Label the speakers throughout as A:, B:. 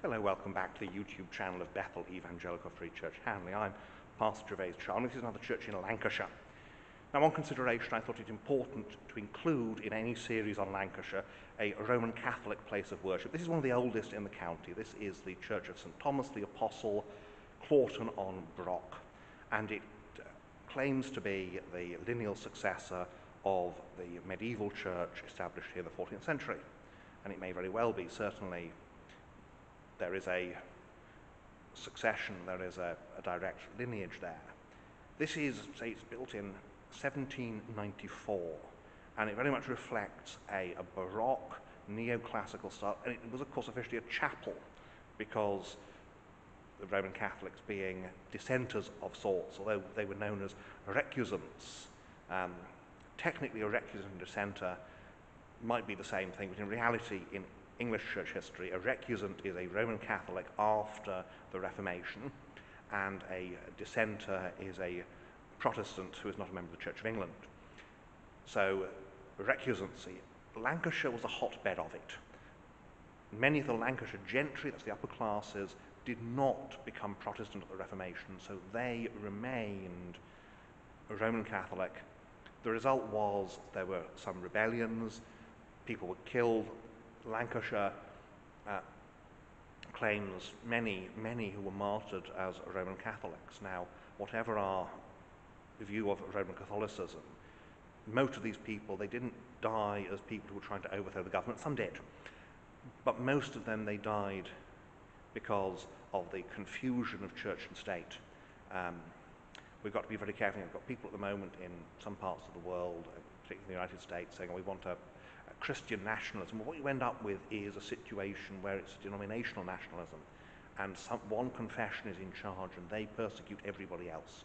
A: Hello, welcome back to the YouTube channel of Bethel Evangelical Free Church Hanley. I'm Pastor Gervais Charles. This is another church in Lancashire. Now, one consideration I thought it important to include in any series on Lancashire, a Roman Catholic place of worship. This is one of the oldest in the county. This is the Church of St. Thomas the Apostle, Claughton-on-Brock, and it claims to be the lineal successor of the medieval church established here in the 14th century. And it may very well be. Certainly there is a succession, there is a direct lineage there. This is, say, it's built in 1794, and it very much reflects a Baroque, neoclassical style, and it was, of course, officially a chapel, because the Roman Catholics being dissenters of sorts, although they were known as recusants. Technically, a recusant and dissenter might be the same thing, but in reality, in English church history, a recusant is a Roman Catholic after the Reformation, and a dissenter is a Protestant who is not a member of the Church of England. So, recusancy, Lancashire was a hotbed of it. Many of the Lancashire gentry, that's the upper classes, did not become Protestant at the Reformation, so they remained Roman Catholic. The result was there were some rebellions, people were killed. Lancashire claims many who were martyred as Roman Catholics. Now, whatever our view of Roman Catholicism, most of these people, they didn't die as people who were trying to overthrow the government. Some did, but most of them, they died because of the confusion of church and state. We've got to be very careful. We've got people at the moment in some parts of the world, particularly the United States, saying, we want a Christian nationalism. Well, what you end up with is a situation where it's denominational nationalism, and one confession is in charge and they persecute everybody else.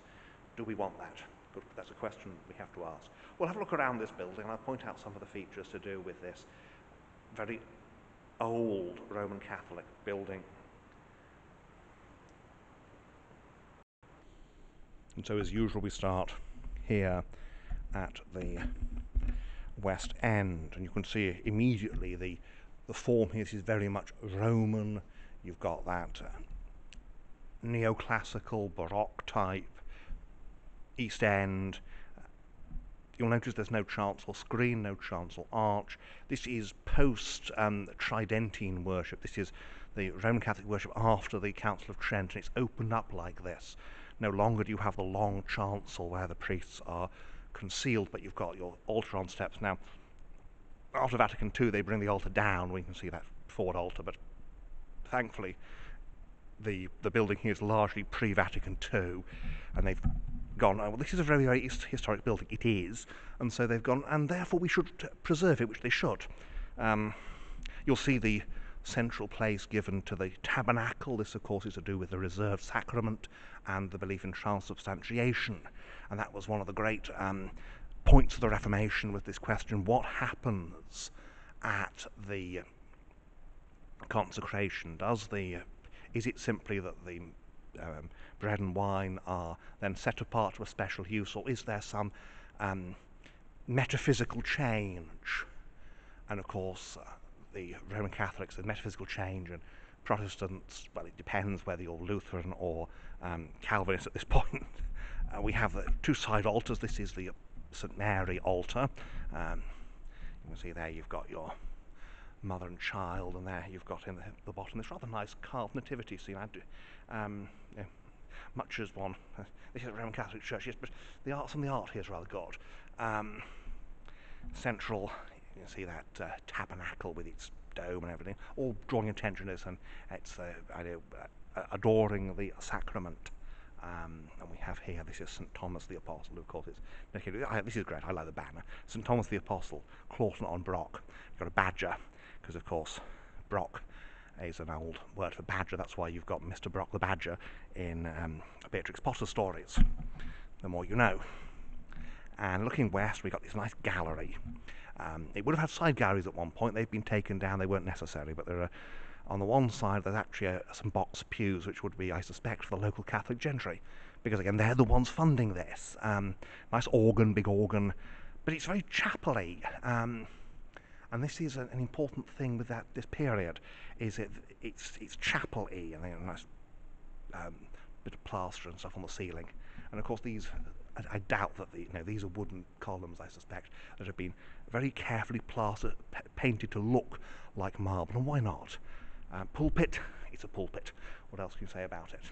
A: Do we want that? Good. That's a question we have to ask. We'll have a look around this building and I'll point out some of the features to do with this very old Roman Catholic building. And so, as usual, we start here at the West End, and you can see immediately the form here. This is very much Roman. You've got that neoclassical Baroque type East End. You'll notice there's no chancel screen, no chancel arch. This is post Tridentine worship. This is the Roman Catholic worship after the Council of Trent, and it's opened up like this. No longer do you have the long chancel where the priests are concealed, but you've got your altar on steps. Now, after Vatican II, they bring the altar down. We can see that forward altar, but thankfully the building here is largely pre-Vatican II, and they've gone, well, this is a very, very historic building. It is, and so they've gone, and therefore we should preserve it, which they should. You'll see the central place given to the tabernacle. This, of course, is to do with the reserved sacrament and the belief in transubstantiation. And that was one of the great points of the Reformation, with this question: what happens at the consecration? Is it simply that the bread and wine are then set apart to a special use, or is there some metaphysical change? And of course, the Roman Catholics, the metaphysical change, and Protestants, well, it depends whether you're Lutheran or Calvinist at this point. We have the two side altars. This is the St. Mary altar. You can see there you've got your mother and child, and there you've got in the bottom this rather nice carved nativity scene. Much as one, this is a Roman Catholic church, yes, but some of the art here is rather good. Central, you can see that tabernacle with its dome and everything, all drawing attention to this, and it's adoring the sacrament. And we have here, this is St. Thomas the Apostle, of course. This is great, I like the banner. St. Thomas the Apostle, Claughton-on-Brock. You've got a badger, because of course Brock is an old word for badger. That's why you've got Mr. Brock the Badger in Beatrix Potter stories. The more you know. And looking west, we've got this nice gallery. It would have had side galleries at one point. They've been taken down. They weren't necessary, but there are, on the one side, there's actually some box pews, which would be, I suspect, for the local Catholic gentry, because again, they're the ones funding this. Nice organ, big organ, but it's very chapel-y. And this is an important thing with this period, is it's chapel-y, and a nice bit of plaster and stuff on the ceiling. And of course these, I doubt that these are wooden columns, I suspect, that have been very carefully plastered, painted to look like marble, and why not? Pulpit, it's a pulpit. What else can you say about it?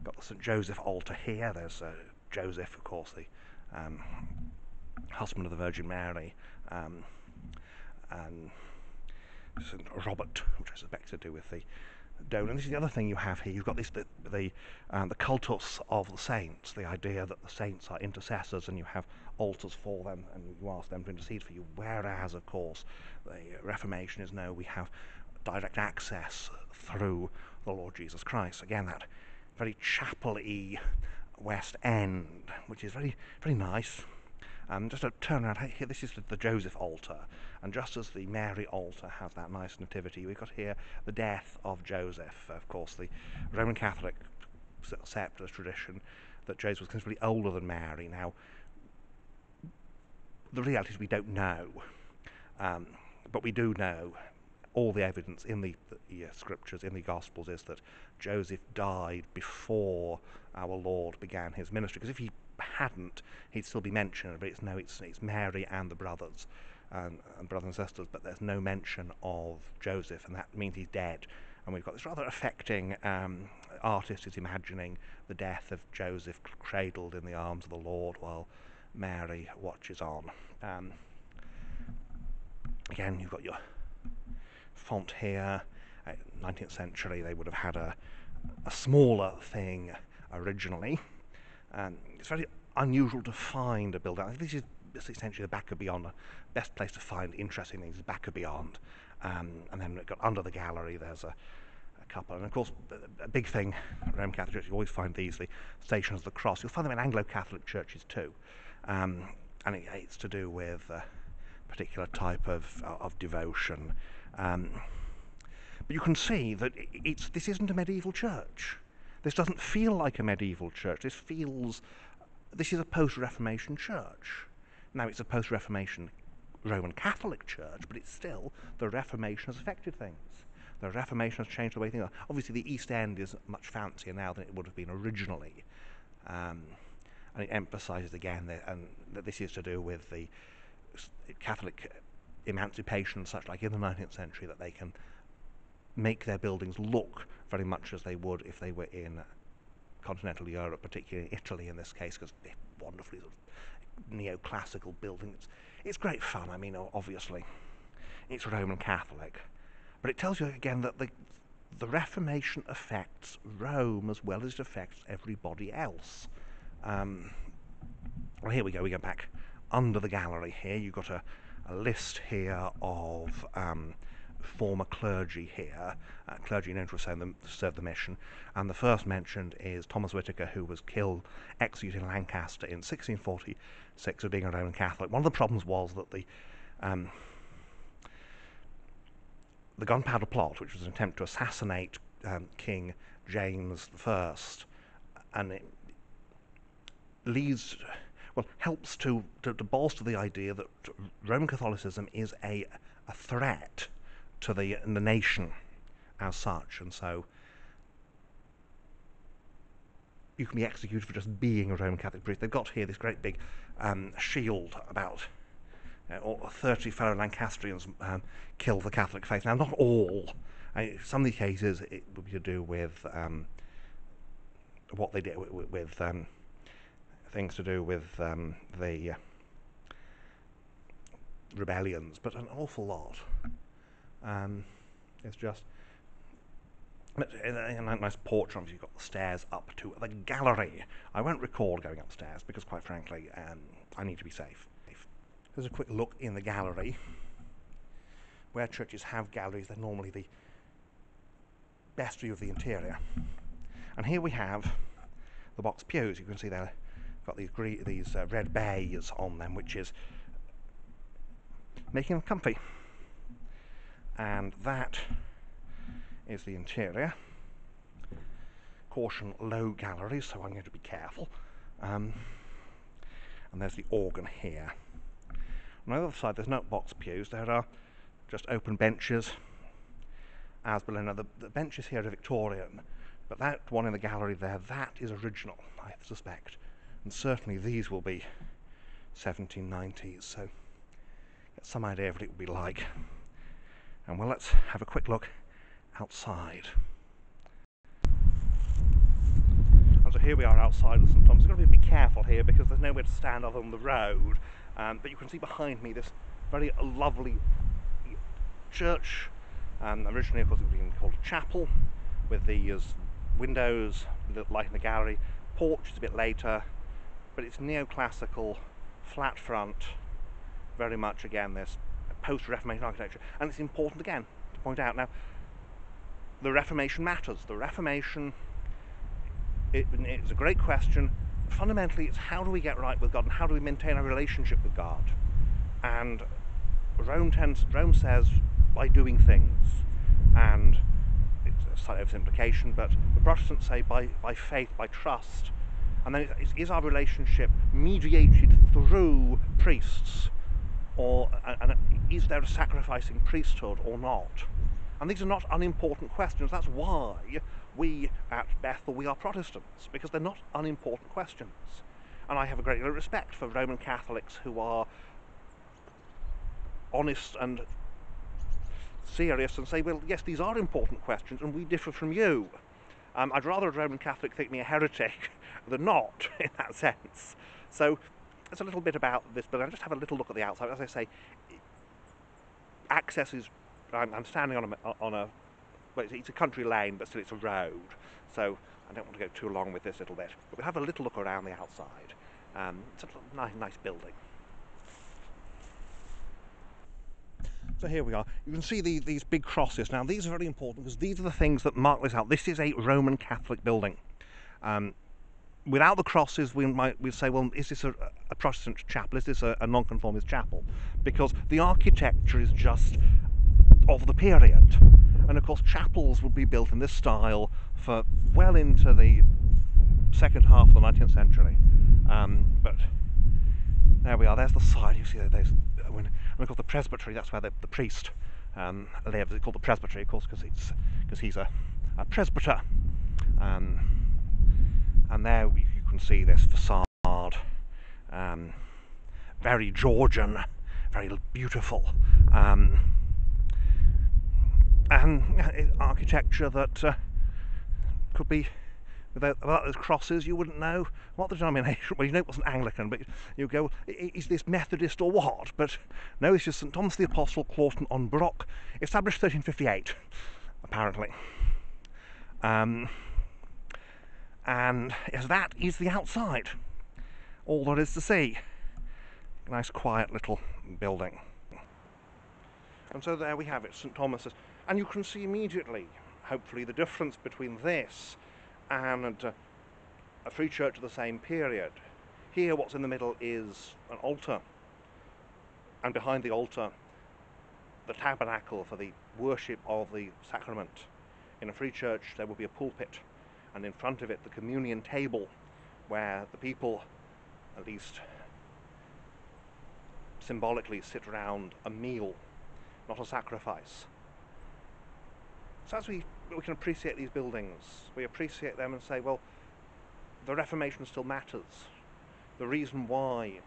A: Got the St. Joseph altar here. There's Joseph, of course, the husband of the Virgin Mary, and St. Robert, which I suspect to do with the dome. And this is the other thing you have here. You've got the cultus of the saints, the idea that the saints are intercessors, and you have altars for them, and you ask them to intercede for you. Whereas, of course, the Reformation is no, we have direct access through the Lord Jesus Christ. Again, that very chapel-y West End, which is very, very nice. Just a turn around here, this is the Joseph altar, and just as the Mary altar has that nice nativity, we've got here the death of Joseph. Of course, the Roman Catholic accept as tradition that Joseph was considerably older than Mary. Now, the reality is we don't know, but we do know all the evidence in the scriptures, in the Gospels, is that Joseph died before our Lord began his ministry. Because if he hadn't, he'd still be mentioned, but it's Mary and the brothers, and brothers and sisters, but there's no mention of Joseph, and that means he's dead. And we've got this rather affecting artist is imagining the death of Joseph cradled in the arms of the Lord while Mary watches on. Again, you've got your font here. 19th century, they would have had a smaller thing originally. It's very unusual to find a building. I think this is essentially the back of beyond. The best place to find interesting things is back of beyond. And then we've got under the gallery, there's a couple. And of course, a big thing, Roman Catholic Church, you always find these, the Stations of the Cross. You'll find them in Anglo-Catholic churches too. And it's to do with a particular type of devotion. But you can see that this isn't a medieval church. This doesn't feel like a medieval church. This is a post-Reformation church. Now, it's a post-Reformation Roman Catholic church, but it's still, the Reformation has affected things. The Reformation has changed the way things are. Obviously, the East End is much fancier now than it would have been originally. And it emphasises again that this is to do with the Catholic emancipation and such like in the 19th century, that they can make their buildings look very much as they would if they were in continental Europe, particularly Italy in this case, because they're wonderfully sort of neoclassical buildings. It's great fun. I mean, obviously, it's Roman Catholic, but it tells you again that the Reformation affects Rome as well as it affects everybody else. Well, here we go. We go back under the gallery here. You've got a list here of former clergy here, clergy known to have served the mission, and the first mentioned is Thomas Whitaker, who was executed in Lancaster in 1646 for being a Roman Catholic. One of the problems was that the Gunpowder Plot, which was an attempt to assassinate King James I, and it helps to bolster the idea that Roman Catholicism is a threat to the nation as such, and so you can be executed for just being a Roman Catholic priest. They've got here this great big shield about 30 fellow Lancastrians killed the Catholic faith. Now, not all. Some of the cases it would be to do with what they did with things to do with the rebellions, but an awful lot. It's just a nice porch. Obviously, you've got the stairs up to the gallery. I won't record going upstairs because, quite frankly, I need to be safe. Here's a quick look in the gallery. Where churches have galleries, they're normally the best view of the interior. And here we have the box pews. You can see they've got these red bays on them, which is making them comfy. And that is the interior. Caution, low galleries, so I'm going to be careful. And there's the organ here. On the other side, there's no box pews. There are just open benches, as below. Now the benches here are Victorian, but that one in the gallery there, that is original, I suspect. And certainly these will be 1790s, so get some idea of what it would be like. And well, let's have a quick look outside. And so here we are outside of St Thomas. I've got to be a bit careful here because there's nowhere to stand other than the road, but you can see behind me this very lovely church. Originally, of course, it would have been called a chapel, with these windows, light in the gallery. Porch is a bit later, but it's neoclassical, flat front, very much again this post-Reformation architecture. And it's important again to point out now, the Reformation matters. The Reformation, it's a great question. Fundamentally, it's how do we get right with God and how do we maintain our relationship with God? And Rome says by doing things, and it's a slight oversimplification, but the Protestants say by faith, by trust. And then is our relationship mediated through priests, and is there a sacrificing priesthood or not? And these are not unimportant questions. That's why we at Bethel, we are Protestants, because they're not unimportant questions. And I have a great deal of respect for Roman Catholics who are honest and serious and say, well, yes, these are important questions and we differ from you. I'd rather a Roman Catholic think me a heretic than not, in that sense. So it's a little bit about this, but I'll just have a little look at the outside. As I say, access is, I'm standing on a well, it's a country lane, but still it's a road, so I don't want to go too long with this little bit. But we'll have a little look around the outside. It's a nice building. So here we are. You can see these big crosses. Now these are very important because these are the things that mark this out. This is a Roman Catholic building. Without the crosses, we'd say, well, is this a Protestant chapel? Is this a nonconformist chapel? Because the architecture is just of the period. And of course, chapels would be built in this style for well into the second half of the 19th century. But there we are. There's the side. You see, there's and of course the presbytery. That's where the priest lives. It's called the presbytery, of course, because he's a presbyter. And there you can see this facade, very Georgian, very beautiful, and architecture that could be, without those crosses, you wouldn't know what the denomination. Well, you know it wasn't Anglican, but you go, is this Methodist or what? But no, it's just St Thomas the Apostle, Claughton-on-Brock, established 1358, apparently. And yes, that is the outside. All there is to see. A nice quiet little building. And so there we have it, St Thomas's. And you can see immediately, hopefully, the difference between this and a free church of the same period. Here, what's in the middle is an altar. And behind the altar, the tabernacle for the worship of the sacrament. In a free church, there will be a pulpit. And in front of it, the communion table, where the people, at least symbolically, sit around a meal, not a sacrifice. So as we can appreciate these buildings, we appreciate them and say, well, the Reformation still matters. The reason why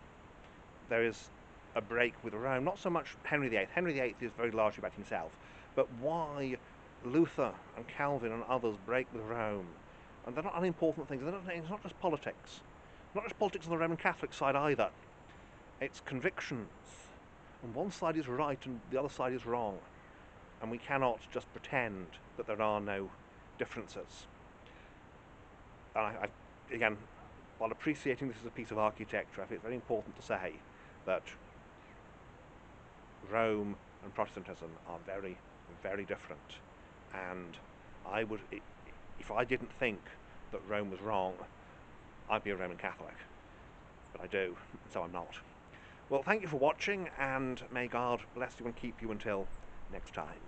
A: there is a break with Rome, not so much Henry VIII. Henry VIII is very largely about himself, but why Luther and Calvin and others break with Rome. And they're not unimportant things. It's not just politics. Not just politics on the Roman Catholic side either. It's convictions. And one side is right and the other side is wrong. And we cannot just pretend that there are no differences. And again, while appreciating this as a piece of architecture, I think it's very important to say that Rome and Protestantism are very, very different. And if I didn't think that Rome was wrong, I'd be a Roman Catholic. But I do, so I'm not. Well, thank you for watching, and may God bless you and keep you until next time.